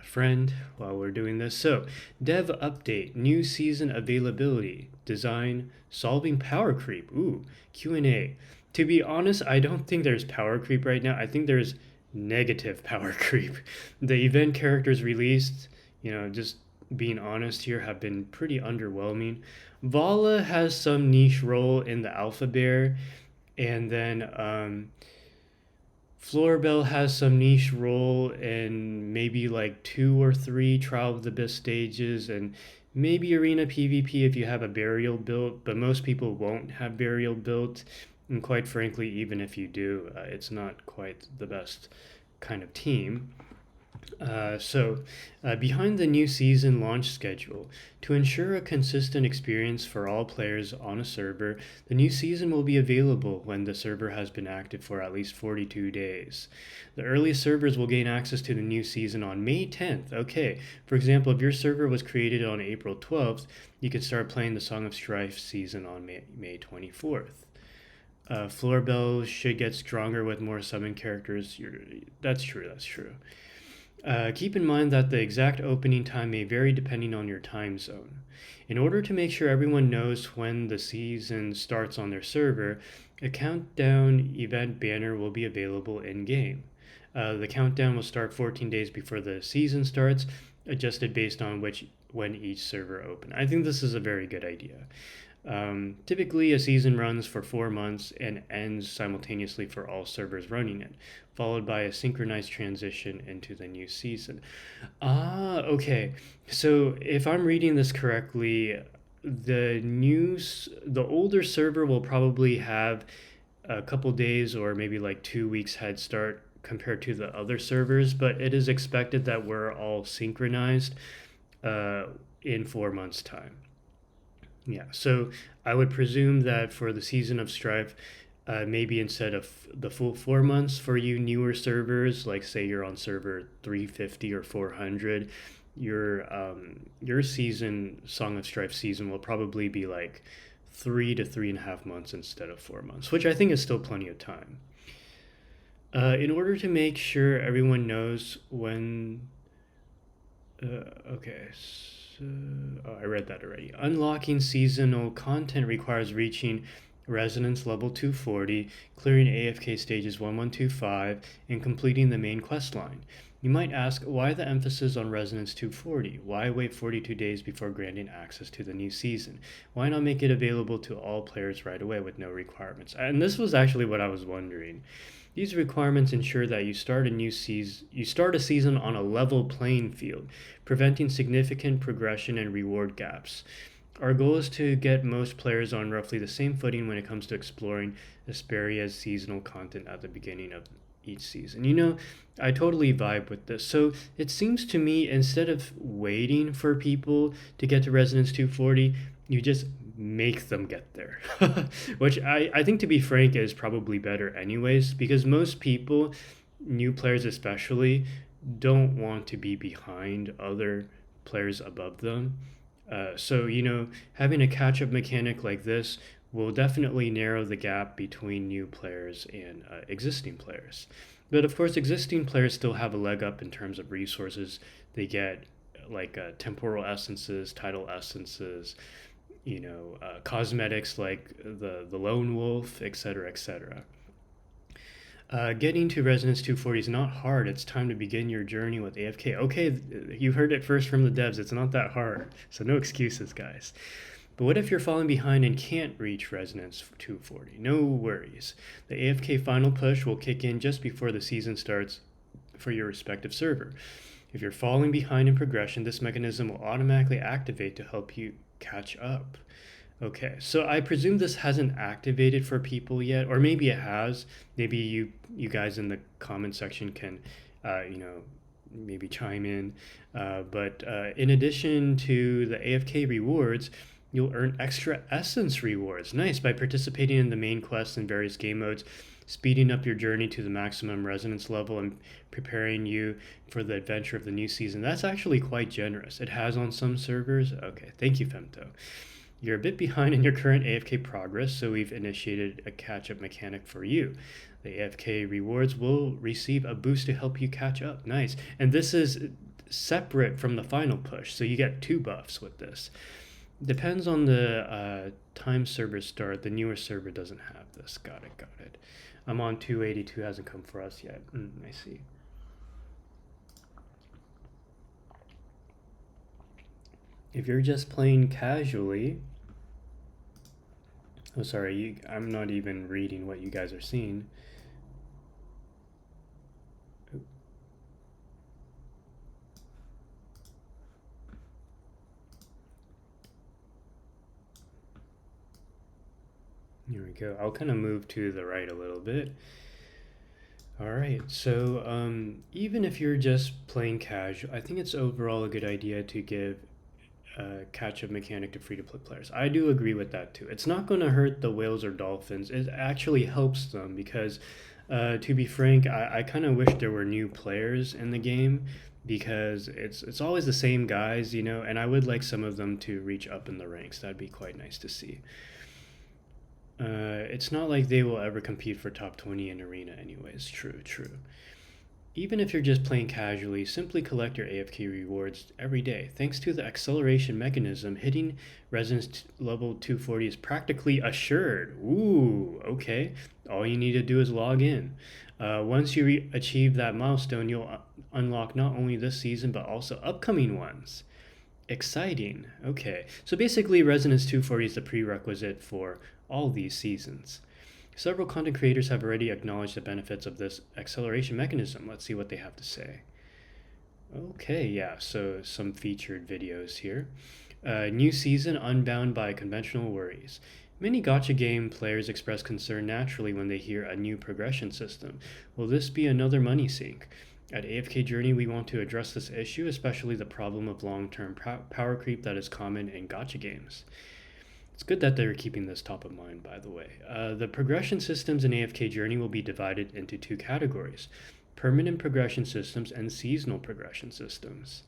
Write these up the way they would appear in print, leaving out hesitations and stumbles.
friend while we're doing this. So, dev update, new season availability, design, solving power creep. Ooh, Q&A. To be honest, I don't think there's power creep right now. I think there's negative power creep. The event characters released, just being honest here, have been pretty underwhelming. Vala has some niche role in the Alpha Bear, and then Florbell has some niche role in maybe like 2 or 3 Trial of the Abyss stages, and maybe Arena PvP if you have a burial built, but most people won't have burial built. And quite frankly, even if you do, it's not quite the best kind of team. Behind the new season launch schedule, to ensure a consistent experience for all players on a server, the new season will be available when the server has been active for at least 42 days. The earliest servers will gain access to the new season on May 10th. Okay, for example, if your server was created on April 12th, you can start playing the Song of Strife season on May 24th. Floorbell should get stronger with more summon characters. That's true. Keep in mind that the exact opening time may vary depending on your time zone. In order to make sure everyone knows when the season starts on their server, a countdown event banner will be available in game. The countdown will start 14 days before the season starts, adjusted based on when each server opened. I think this is a very good idea. Typically, a season runs for 4 months and ends simultaneously for all servers running it, followed by a synchronized transition into the new season. Okay. So if I'm reading this correctly, the older server will probably have a couple days or maybe like 2 weeks head start compared to the other servers, but it is expected that we're all synchronized in 4 months' time. Yeah, so I would presume that for the season of Strife, maybe instead of the full 4 months for you newer servers, like say you're on server 350 or 400, your season Song of Strife season will probably be like 3 to 3.5 months instead of 4 months, which I think is still plenty of time. In order to make sure everyone knows when. Okay. I read that already. Unlocking seasonal content requires reaching Resonance level 240, clearing AFK stages 1125, and completing the main quest line. You might ask, why the emphasis on Resonance 240? Why wait 42 days before granting access to the new season? Why not make it available to all players right away with no requirements? And this was actually what I was wondering. These requirements ensure that you start a season on a level playing field, preventing significant progression and reward gaps. Our goal is to get most players on roughly the same footing when it comes to exploring Asperia's seasonal content at the beginning of each season. I totally vibe with this. So it seems to me, instead of waiting for people to get to Resonance 240, you just make them get there. Which I think, to be frank, is probably better anyways, because most people, new players especially, don't want to be behind other players above them. So having a catch-up mechanic like this will definitely narrow the gap between new players and existing players. But of course, existing players still have a leg up in terms of resources. They get like temporal essences, title essences, cosmetics like the lone wolf, etc., etc. Getting to Resonance 240 is not hard. It's time to begin your journey with AFK. Okay, you heard it first from the devs. It's not that hard. So no excuses, guys. But what if you're falling behind and can't reach Resonance 240? No worries. The AFK final push will kick in just before the season starts for your respective server. If you're falling behind in progression, this mechanism will automatically activate to help you catch up. Okay, so I presume this hasn't activated for people yet, or maybe it has. Maybe you guys in the comment section can, maybe chime in. But in addition to the AFK rewards, you'll earn extra essence rewards. Nice, by participating in the main quests in various game modes, speeding up your journey to the maximum resonance level and preparing you for the adventure of the new season. That's actually quite generous. It has on some servers. Okay, thank you, Femto. You're a bit behind in your current AFK progress, so we've initiated a catch-up mechanic for you. The AFK rewards will receive a boost to help you catch up. Nice. And this is separate from the final push, so you get 2 buffs with this. Depends on the time server start. The newer server doesn't have this. Got it, got it. I'm on 282, hasn't come for us yet. I see. If you're just playing casually, oh sorry, I'm not even reading what you guys are seeing. Here we go. I'll kind of move to the right a little bit. All right, so even if you're just playing casual, I think it's overall a good idea to give a catch-up mechanic to free-to-play players. I do agree with that too. It's not going to hurt the whales or dolphins. It actually helps them because, to be frank, I kind of wish there were new players in the game because it's always the same guys, you know, and I would like some of them to reach up in the ranks. That'd be quite nice to see. It's not like they will ever compete for top 20 in Arena anyways. True, true. Even if you're just playing casually, simply collect your AFK rewards every day. Thanks to the acceleration mechanism, hitting Resonance level 240 is practically assured. Ooh, okay. All you need to do is log in. Once you achieve that milestone, you'll unlock not only this season, but also upcoming ones. Exciting. Okay. So basically, Resonance 240 is the prerequisite for all these seasons. Several content creators have already acknowledged the benefits of this acceleration mechanism. Let's see what they have to say. Okay, yeah, so some featured videos here. New season unbound by conventional worries. Many gacha game players express concern naturally when they hear a new progression system. Will this be another money sink? At AFK Journey, we want to address this issue, especially the problem of long-term power creep that is common in gacha games. It's good that they're keeping this top of mind, by the way. The progression systems in AFK Journey will be divided into 2 categories: permanent progression systems and seasonal progression systems.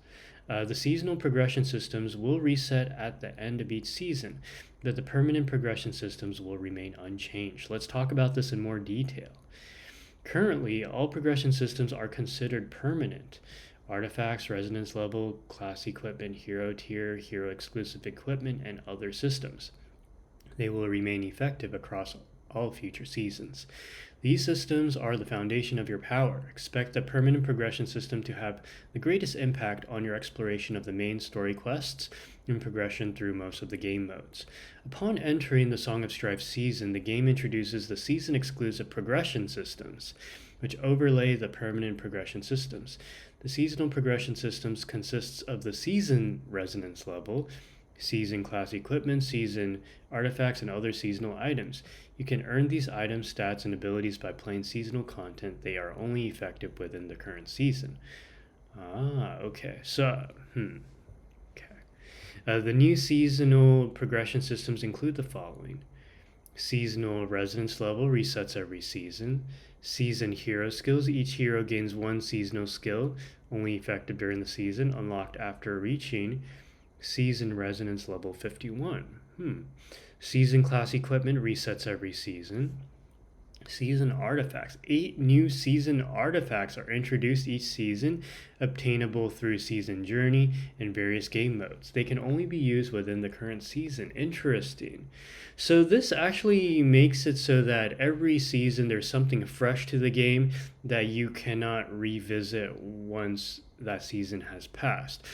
The seasonal progression systems will reset at the end of each season, but the permanent progression systems will remain unchanged. Let's talk about this in more detail. Currently, all progression systems are considered permanent. Artifacts, resonance level, class equipment, hero tier, hero exclusive equipment, and other systems. They will remain effective across all future seasons. These systems are the foundation of your power. Expect the permanent progression system to have the greatest impact on your exploration of the main story quests and progression through most of the game modes. Upon entering the Song of Strife season, the game introduces the season-exclusive progression systems, which overlay the permanent progression systems. The seasonal progression systems consists of the season resonance level, season class equipment, season artifacts, and other seasonal items. You can earn these items, stats, and abilities by playing seasonal content. They are only effective within the current season. Okay. So, the new seasonal progression systems include the following. Seasonal resonance level resets every season. Season hero skills. Each hero gains 1 seasonal skill, only effective during the season, unlocked after reaching season resonance level 51. Season class equipment resets every season. Season artifacts. 8 new season artifacts are introduced each season, obtainable through season journey and various game modes. They can only be used within the current season. Interesting. So this actually makes it so that every season there's something fresh to the game that you cannot revisit once that season has passed.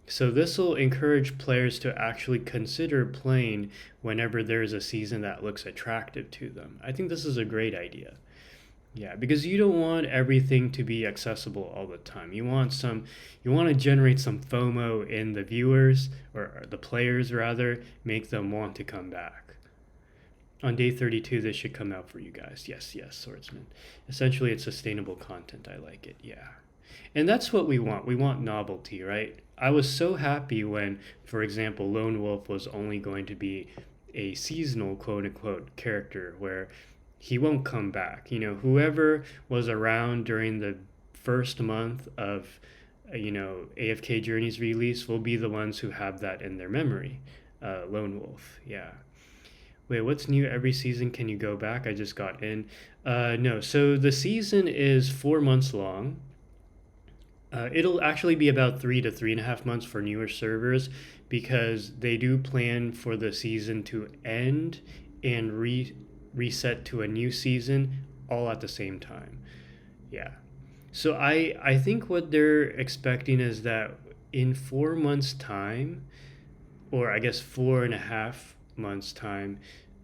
So this will encourage players to actually consider playing whenever there's a season that looks attractive to them. I think this is a great idea. Yeah, because you don't want everything to be accessible all the time. You want to generate some FOMO in the viewers, or the players rather, make them want to come back. On day 32, this should come out for you guys. Yes, swordsman. Essentially, it's sustainable content. I like it, yeah. And that's what we want. We want novelty, right? I was so happy when, for example, Lone Wolf was only going to be a seasonal quote-unquote character where he won't come back. You know, whoever was around during the first month of, AFK Journey's release will be the ones who have that in their memory. Lone Wolf, yeah. Wait, what's new every season? Can you go back? I just got in. No, so the season is 4 months long. It'll actually be about 3 to 3.5 months for newer servers because they do plan for the season to end and reset to a new season all at the same time. Yeah. So I think what they're expecting is that in 4 months' time, or I guess 4.5 months' time,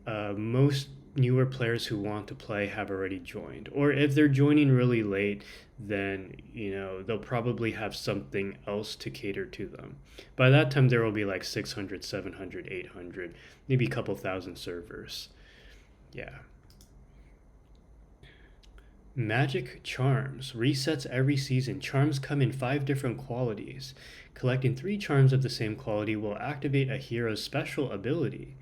most newer players who want to play have already joined. Or if they're joining really late, then they'll probably have something else to cater to them. By that time, there will be like 600, 700, 800, maybe a couple thousand servers. Yeah. Magic Charms resets every season. Charms come in 5 different qualities. Collecting 3 charms of the same quality will activate a hero's special ability.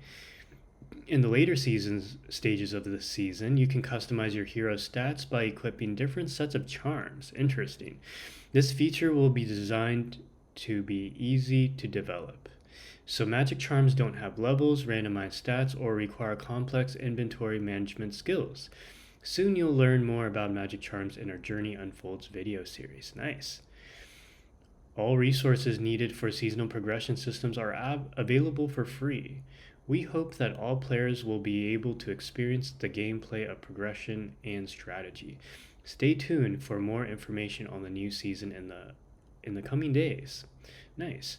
In the later stages of the season, you can customize your hero's stats by equipping different sets of charms. Interesting. This feature will be designed to be easy to develop. So magic charms don't have levels, randomized stats, or require complex inventory management skills. Soon you'll learn more about magic charms in our Journey Unfolds video series. Nice. All resources needed for seasonal progression systems are available for free. We hope that all players will be able to experience the gameplay of progression and strategy. Stay tuned for more information on the new season in the coming days. Nice.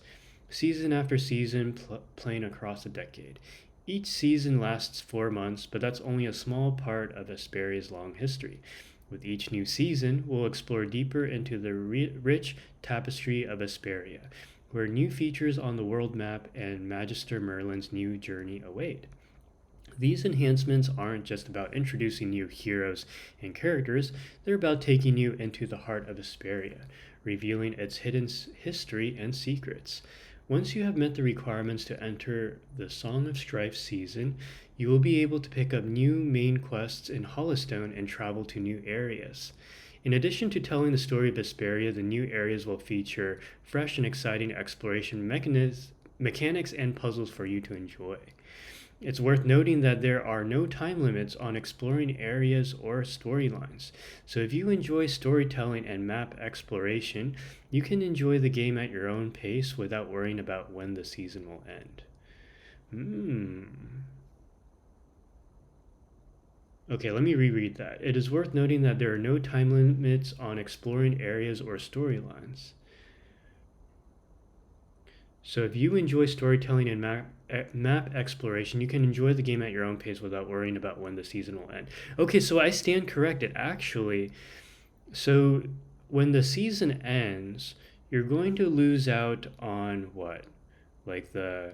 Season after season, playing across a decade. Each season lasts 4 months, but that's only a small part of Asperia's long history. With each new season, we'll explore deeper into the rich tapestry of Asperia, where new features on the world map and Magister Merlin's new journey await. These enhancements aren't just about introducing new heroes and characters, they're about taking you into the heart of Asperia, revealing its hidden history and secrets. Once you have met the requirements to enter the Song of Strife season, you will be able to pick up new main quests in Hollowstone and travel to new areas. In addition to telling the story of Asperia, the new areas will feature fresh and exciting exploration mechanics and puzzles for you to enjoy. It's worth noting that there are no time limits on exploring areas or storylines. So if you enjoy storytelling and map exploration, you can enjoy the game at your own pace without worrying about when the season will end. Okay, let me reread that. It is worth noting that there are no time limits on exploring areas or storylines. So if you enjoy storytelling and map exploration, you can enjoy the game at your own pace without worrying about when the season will end. Okay, so I stand corrected. Actually, so when the season ends, you're going to lose out on what? Like the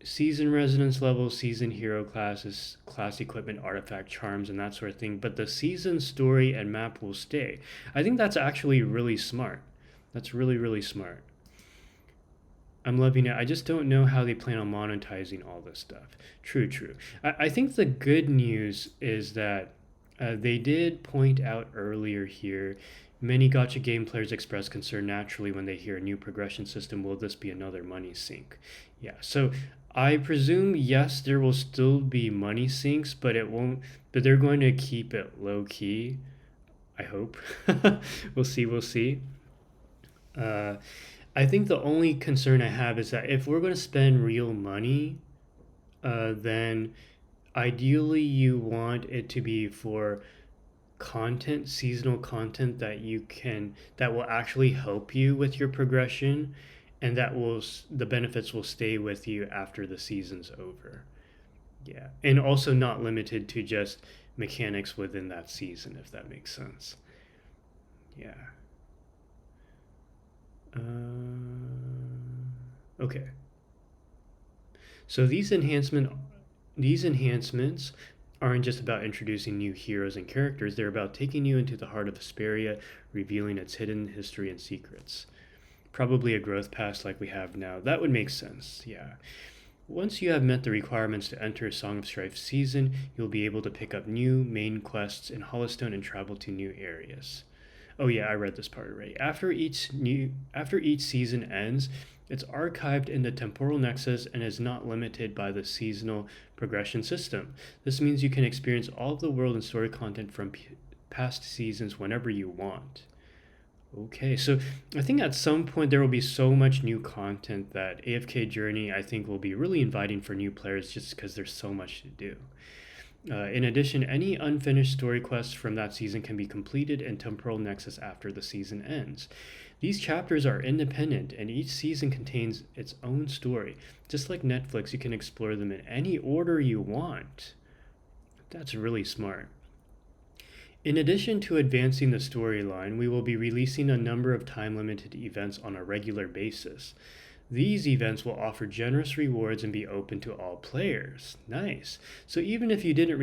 season residence level, season hero classes, class equipment, artifact, charms, and that sort of thing. But the season story and map will stay. I think that's actually really smart. That's really, really smart. I'm loving it. I just don't know how they plan on monetizing all this stuff. True, true. I think the good news is that they did point out earlier here, many gacha game players express concern naturally when they hear a new progression system. Will this be another money sink? Yeah, so I presume, yes, there will still be money sinks, but it won't, but they're going to keep it low key. I hope. We'll see, we'll see. I think the only concern I have is that if we're going to spend real money, then ideally you want it to be for content, seasonal content that will actually help you with your progression, and the benefits will stay with you after the season's over. Yeah, and also not limited to just mechanics within that season, if that makes sense. Yeah. Okay. So these enhancements aren't just about introducing new heroes and characters, they're about taking you into the heart of Asperia, revealing its hidden history and secrets. Probably a growth pass like we have now. That would make sense, yeah. Once you have met the requirements to enter Song of Strife season, you'll be able to pick up new main quests in Hollowstone and travel to new areas. Oh yeah, I read this part already. After each season ends, it's archived in the temporal nexus and is not limited by the seasonal progression system. This means you can experience all of the world and story content from past seasons whenever you want. Okay, so I think at some point there will be so much new content that AFK Journey I think will be really inviting for new players just because there's so much to do. In addition, any unfinished story quests from that season can be completed in Temporal Nexus after the season ends. These chapters are independent, and each season contains its own story. Just like Netflix, you can explore them in any order you want. That's really smart. In addition to advancing the storyline, we will be releasing a number of time limited events on a regular basis. These events will offer generous rewards and be open to all players. Nice. So even if you didn't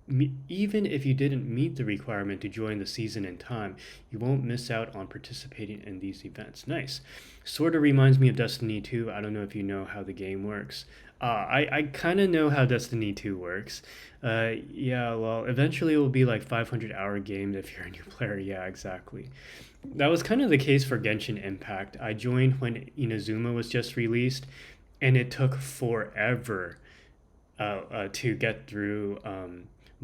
meet the requirement to join the season in time, you won't miss out on participating in these events. Nice. Sort of reminds me of Destiny 2. I don't know if you know how the game works. I kind of know how Destiny 2 works. Yeah, well, eventually it will be like 500-hour games if you're a new player. Yeah, exactly. That was kind of the case for Genshin Impact. I joined when Inazuma was just released, and it took forever to get through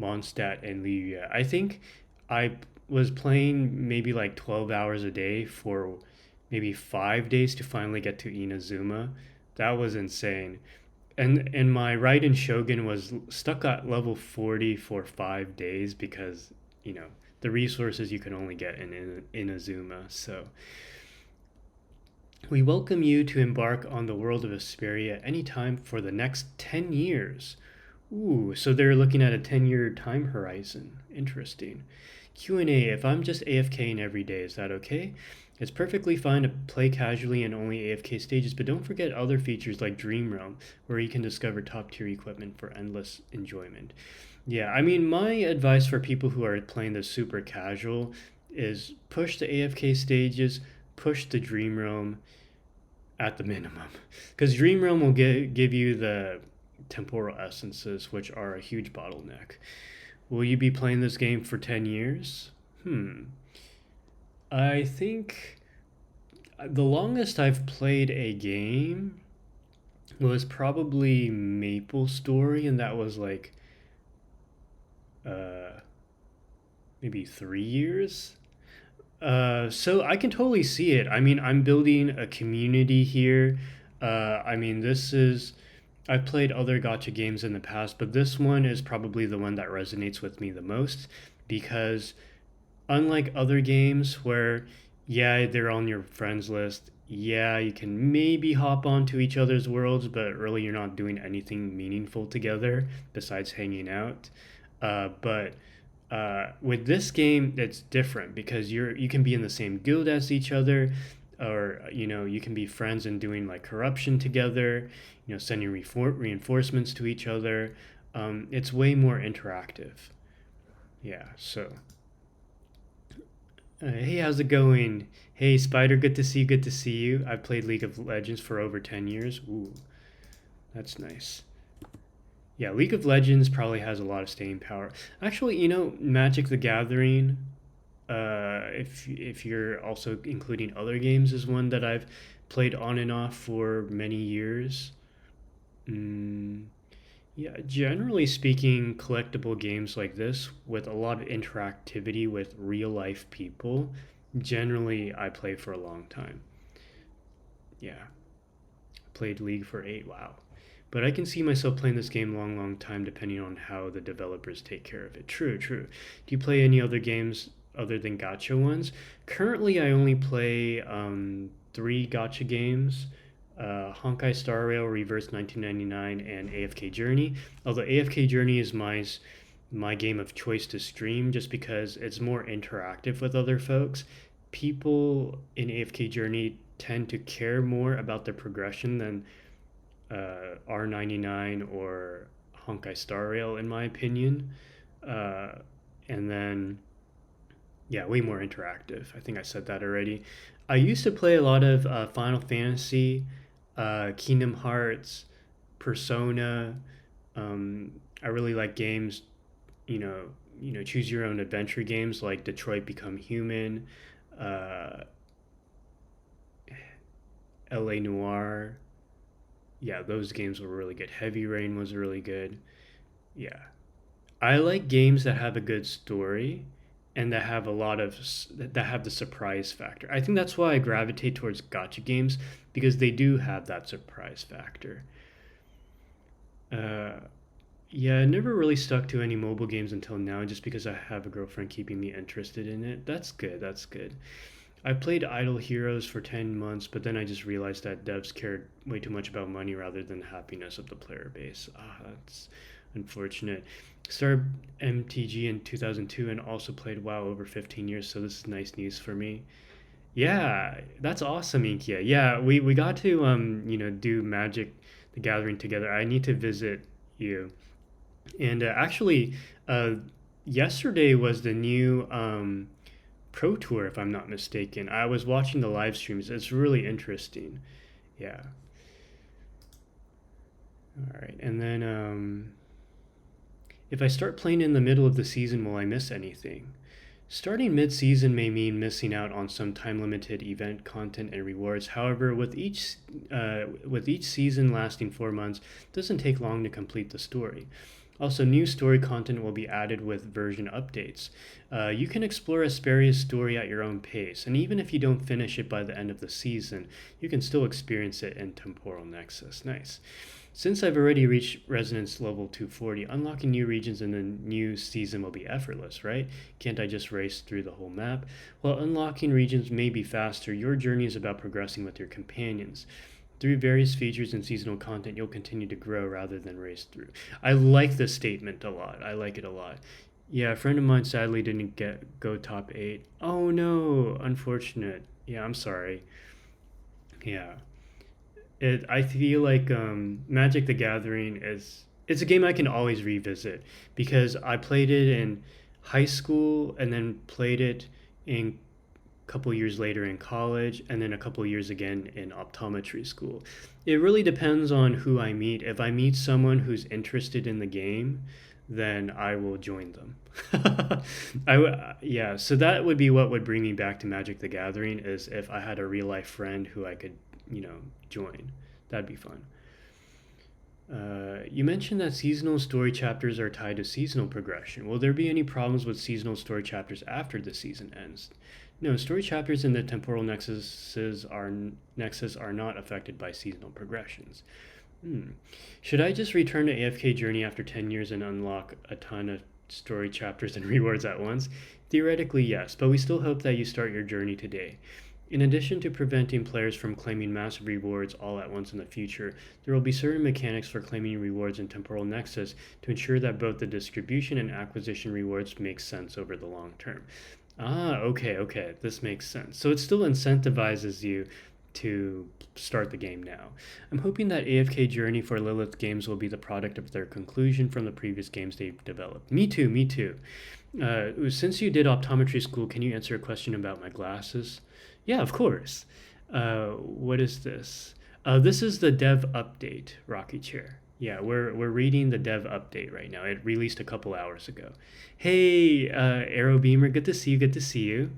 Mondstadt and Liyue. I think I was playing maybe like 12 hours a day for maybe 5 days to finally get to Inazuma. That was insane. And my Raiden Shogun was stuck at level 40 for 5 days because, you know, the resources you can only get in Inazuma. So we welcome you to embark on the world of Asperia anytime for the next 10 years. Ooh, so they're looking at a 10-year time horizon. Interesting. Q&A, if I'm just AFKing every day, is that okay? It's perfectly fine to play casually in only AFK stages, but don't forget other features like Dream Realm, where you can discover top-tier equipment for endless enjoyment. Yeah, I mean, my advice for people who are playing this super casual is push the AFK stages, push the Dream Realm at the minimum. Because Dream Realm will give you the temporal essences, which are a huge bottleneck. Will you be playing this game for 10 years? I think the longest I've played a game was probably Maple Story, and that was like uh, maybe 3 years. So I can totally see it. I mean, I'm building a community here. I mean, I've played other gotcha games in the past, but this one is probably the one that resonates with me the most because unlike other games where, yeah, they're on your friends list, yeah, you can maybe hop onto each other's worlds, but really you're not doing anything meaningful together besides hanging out. But with this game, it's different because you can be in the same guild as each other, or you can be friends and doing like corruption together, sending reinforcements to each other. It's way more interactive. Yeah. So, hey, how's it going? Hey, Spider, good to see you. Good to see you. I've played League of Legends for over 10 years. Ooh, that's nice. Yeah, League of Legends probably has a lot of staying power. Actually, Magic the Gathering, if you're also including other games, is one that I've played on and off for many years. Mm, yeah, generally speaking, collectible games like this with a lot of interactivity with real life people, generally I play for a long time. Yeah, played League for 8. Wow. But I can see myself playing this game long, long time depending on how the developers take care of it. True, true. Do you play any other games other than gotcha ones? Currently, I only play three gotcha games: Honkai Star Rail, Reverse 1999, and AFK Journey. Although AFK Journey is my game of choice to stream just because it's more interactive with other folks. People in AFK Journey tend to care more about their progression than R99 or Honkai Star Rail, in my opinion. Uh, and then, yeah, way more interactive. I think I said that already. I used to play a lot of Final Fantasy, Kingdom Hearts, Persona. I really like games, choose your own adventure games like Detroit Become Human, uh, LA Noir. Yeah, those games were really good. Heavy Rain was really good. Yeah. I like games that have a good story. and that have a lot of that have the surprise factor. I think that's why I gravitate towards gacha games, because they do have that surprise factor. Uh, yeah, I never really stuck to any mobile games until now, just because I have a girlfriend keeping me interested in it. That's good. That's good. I played Idle Heroes for 10 months, but then I just realized that devs cared way too much about money rather than the happiness of the player base. Ah, that's unfortunate. Started MTG in 2002 and also played WoW over 15 years, so this is nice news for me. Yeah, that's awesome, Inkia. Yeah, we got to do Magic the Gathering together. I need to visit you. And actually, uh, yesterday was the new Pro Tour, if I'm not mistaken. I was watching the live streams. It's really interesting. Yeah. All right. And then if I start playing in the middle of the season, will I miss anything? Starting mid-season may mean missing out on some time-limited event content and rewards. However, with each season lasting 4 months, it doesn't take long to complete the story. Also, new story content will be added with version updates. You can explore Asperia's story at your own pace, and even if you don't finish it by the end of the season, you can still experience it in Temporal Nexus. Nice. Since I've already reached Resonance level 240, unlocking new regions in the new season will be effortless, right? Can't I just race through the whole map? While unlocking regions may be faster, your journey is about progressing with your companions. Through various features and seasonal content, you'll continue to grow rather than race through. I like this statement a lot. I like it a lot. Yeah, a friend of mine sadly didn't go top 8. Oh no, unfortunate. Yeah, I'm sorry. Yeah. I feel like Magic the Gathering it's a game I can always revisit because I played it in high school and then played it in a couple years later in college and then a couple years again in optometry school. It really depends on who I meet. If I meet someone who's interested in the game, then I will join them. Yeah, so that would be what would bring me back to Magic the Gathering is if I had a real life friend who I could, join. That'd be fun. You mentioned that seasonal story chapters are tied to seasonal progression. Will there be any problems with seasonal story chapters after the season ends? No, story chapters in the temporal nexus are not affected by seasonal progressions. Hmm. Should I just return to AFK Journey after 10 years and unlock a ton of story chapters and rewards at once? Theoretically, yes, but we still hope that you start your journey today. In addition to preventing players from claiming massive rewards all at once in the future, there will be certain mechanics for claiming rewards in Temporal Nexus to ensure that both the distribution and acquisition rewards make sense over the long term. Ah, okay, this makes sense. So it still incentivizes you to start the game now. I'm hoping that AFK Journey for Lilith games will be the product of their conclusion from the previous games they've developed. Me too, me too. Since you did optometry school, can you answer a question about my glasses? Yeah, of course. What is this? This is the dev update, Rocky Chair. Yeah, we're reading the dev update right now. It released a couple hours ago. Hey, Arrow Beamer, good to see you. Good to see you.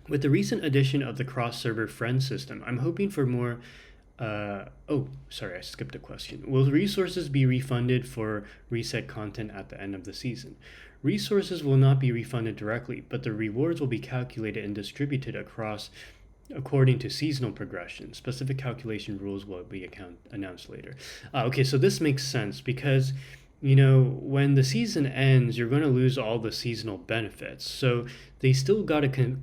With the recent addition of the cross-server friend system, I'm hoping for more. Oh, sorry, I skipped a question. Will resources be refunded for reset content at the end of the season? Resources will not be refunded directly, but the rewards will be calculated and distributed according to seasonal progression. Specific calculation rules will be announced later. Okay, so this makes sense because, when the season ends, you're going to lose all the seasonal benefits. So they still got to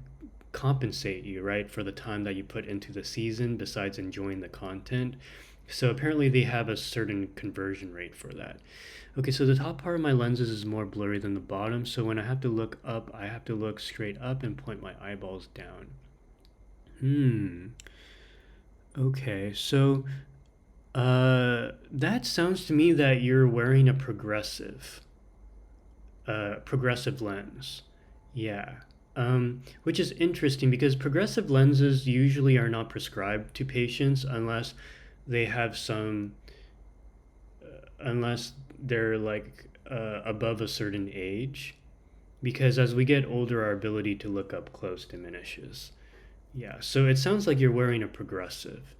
compensate you, right, for the time that you put into the season besides enjoying the content. So apparently they have a certain conversion rate for that. Okay, so the top part of my lenses is more blurry than the bottom, so when I have to look up, I have to look straight up and point my eyeballs down. Okay, so that sounds to me that you're wearing a progressive lens. Yeah. Which is interesting because progressive lenses usually are not prescribed to patients they have some, unless they're like above a certain age. Because as we get older, our ability to look up close diminishes. Yeah, so it sounds like you're wearing a progressive.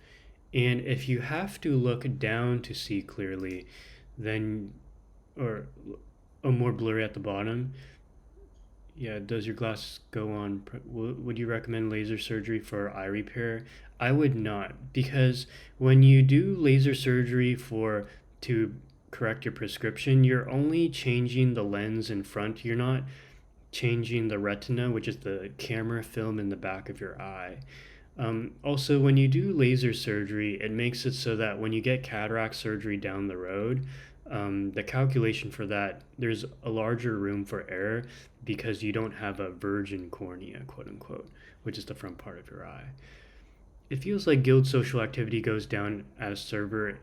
And if you have to look down to see clearly, then, or more blurry at the bottom, Yeah, does your glass go on? Would you recommend laser surgery for eye repair? I would not, because when you do laser surgery for to correct your prescription, you're only changing the lens in front. You're not changing the retina, which is the camera film in the back of your eye. Also, when you do laser surgery, it makes it so that when you get cataract surgery down the road, the calculation for that, there's a larger room for error because you don't have a virgin cornea, quote unquote, which is the front part of your eye. It feels like guild social activity goes down as server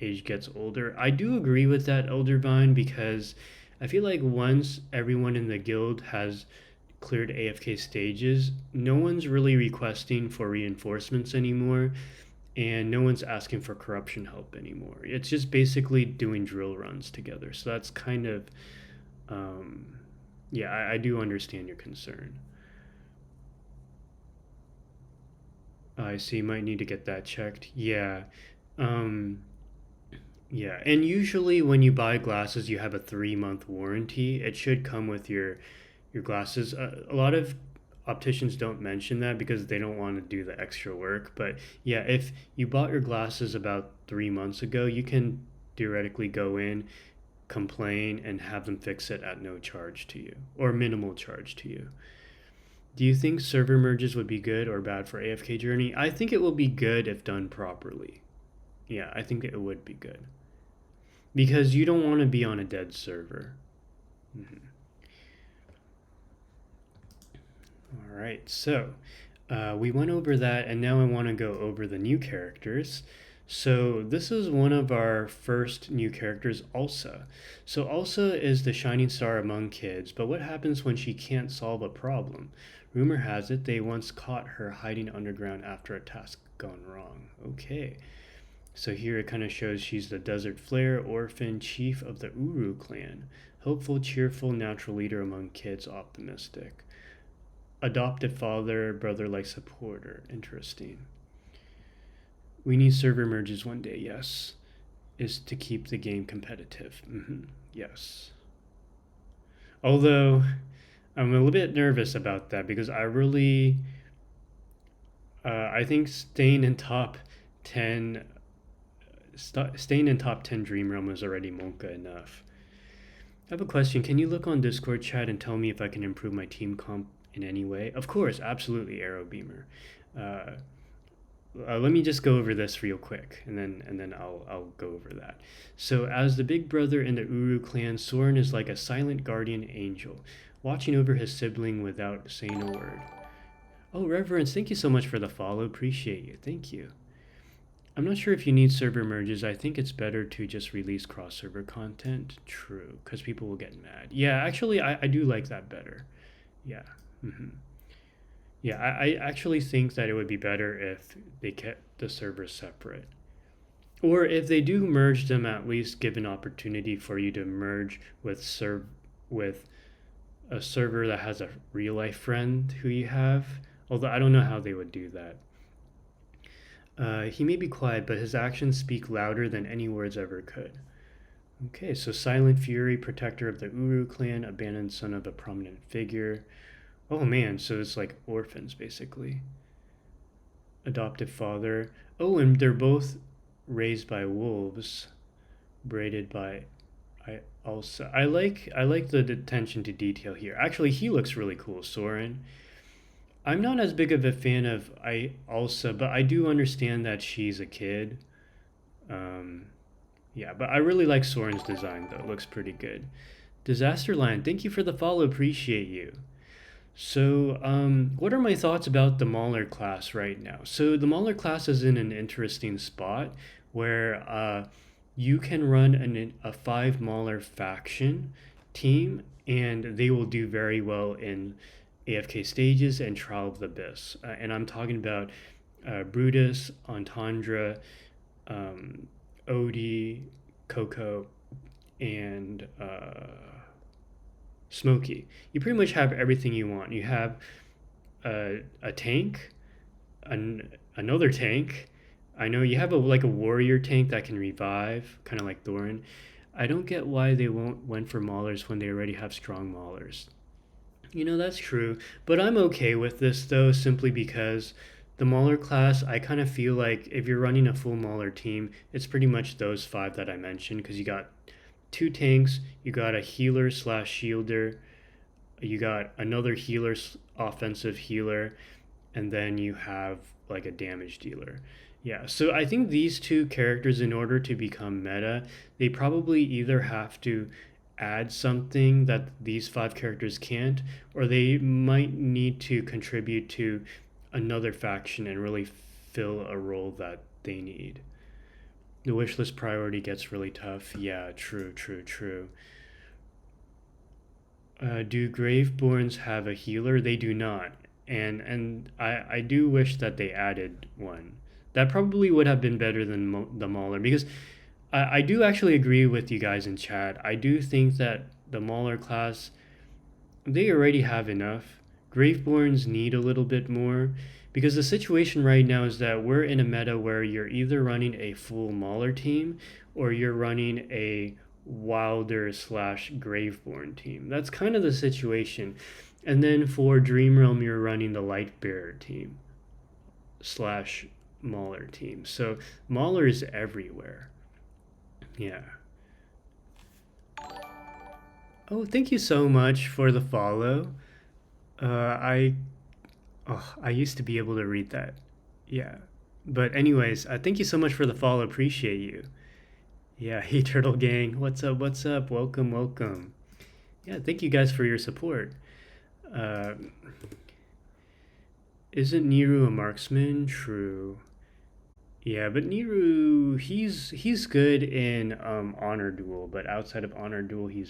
age gets older. I do agree with that, Eldervine, because I feel like once everyone in the guild has cleared AFK stages, no one's really requesting for reinforcements anymore, and no one's asking for corruption help anymore. It's just basically doing drill runs together. So that's kind of, um, yeah, I do understand your concern. I see, you might need to get that checked. Yeah. Um, yeah, and usually when you buy glasses, you have a 3-month warranty. It should come with your glasses. A lot of opticians don't mention that because they don't want to do the extra work. But yeah, if you bought your glasses about 3 months ago, you can theoretically go in, complain, and have them fix it at no charge to you or minimal charge to you. Do you think server merges would be good or bad for AFK Journey? I think it will be good if done properly. Yeah, I think it would be good because you don't want to be on a dead server. Mhm. All right, so we went over that, and now I want to go over the new characters. So this is one of our first new characters, Ulsa. So Ulsa is the shining star among kids, but what happens when she can't solve a problem? Rumor has it they once caught her hiding underground after a task gone wrong. Okay. So here it kind of shows she's the Desert Flare orphan chief of the Uru clan. Hopeful, cheerful, natural leader among kids, optimistic. Adoptive father, brother like supporter. Interesting. We need server merges one day, yes. Is to keep the game competitive. Yes. Although, I'm a little bit nervous about that because I think staying in top 10 Dream Realm is already Monka enough. I have a question. Can you look on Discord chat and tell me if I can improve my team comp in any way? Of course, absolutely, Arrow Beamer. Uh, let me just go over this real quick, and then I'll go over that. So, as the big brother in the Uru clan, Soren is like a silent guardian angel, watching over his sibling without saying a word. Oh, Reverence, thank you so much for the follow. Appreciate you. Thank you. I'm not sure if you need server merges. I think it's better to just release cross server content. True, because people will get mad. Yeah, actually, I do like that better. Yeah. hmm Yeah, I actually think that it would be better if they kept the servers separate. Or if they do merge them, at least give an opportunity for you to merge with a server that has a real life friend who you have. Although I don't know how they would do that. He may be quiet, but his actions speak louder than any words ever could. Okay, so Silent Fury, protector of the Uru clan, abandoned son of a prominent figure. Oh man, so it's like orphans basically. Adoptive father. Oh, and they're both raised by wolves, braided by. I like the attention to detail here. Actually, he looks really cool, Soren. I'm not as big of a fan of Elsa, but I do understand that she's a kid. Um, yeah, but I really like Soren's design though. It looks pretty good. Disaster Line, thank you for the follow. Appreciate you. So, what are my thoughts about the Mauler class right now? So, the Mauler class is in an interesting spot where you can run a 5 Mauler faction team, and they will do very well in AFK stages and Trial of the Abyss. And I'm talking about Brutus, Entendre, um, Odie, Coco, and Smoky. You pretty much have everything you want. You have a tank, another tank. I know you have like a warrior tank that can revive, kind of like Thorin. I don't get why they went for Maulers when they already have strong Maulers. You know, that's true. But I'm okay with this though, simply because the Mauler class, I kind of feel like if you're running a full Mauler team, it's pretty much those five that I mentioned because you got two tanks, you got a healer slash shielder, you got another healer, offensive healer, and then you have like a damage dealer. Yeah, so I think these two characters, in order to become meta, they probably either have to add something that these five characters can't, or they might need to contribute to another faction and really fill a role that they need. The wish list priority gets really tough. Yeah, true, true, true. Do Graveborns have a healer? They do not, and I do wish that they added one. That probably would have been better than the Mauler because I do actually agree with you guys in chat. I do think that the Mauler class, they already have enough. Graveborns need a little bit more because the situation right now is that we're in a meta where you're either running a full Mauler team or you're running a Wilder slash Graveborn team. That's kind of the situation. And then for Dream Realm, you're running the Lightbearer team slash Mauler team. So Mauler is everywhere. Yeah. Oh, thank you so much for the follow. I I used to be able to read that. Yeah. But anyways, thank you so much for the follow. Appreciate you. Yeah, hey Turtle Gang. What's up? What's up? Welcome, welcome. Yeah, thank you guys for your support. Uh, isn't Niru a marksman? True. Yeah, but Niru, he's good in Honor Duel, but outside of Honor Duel, he's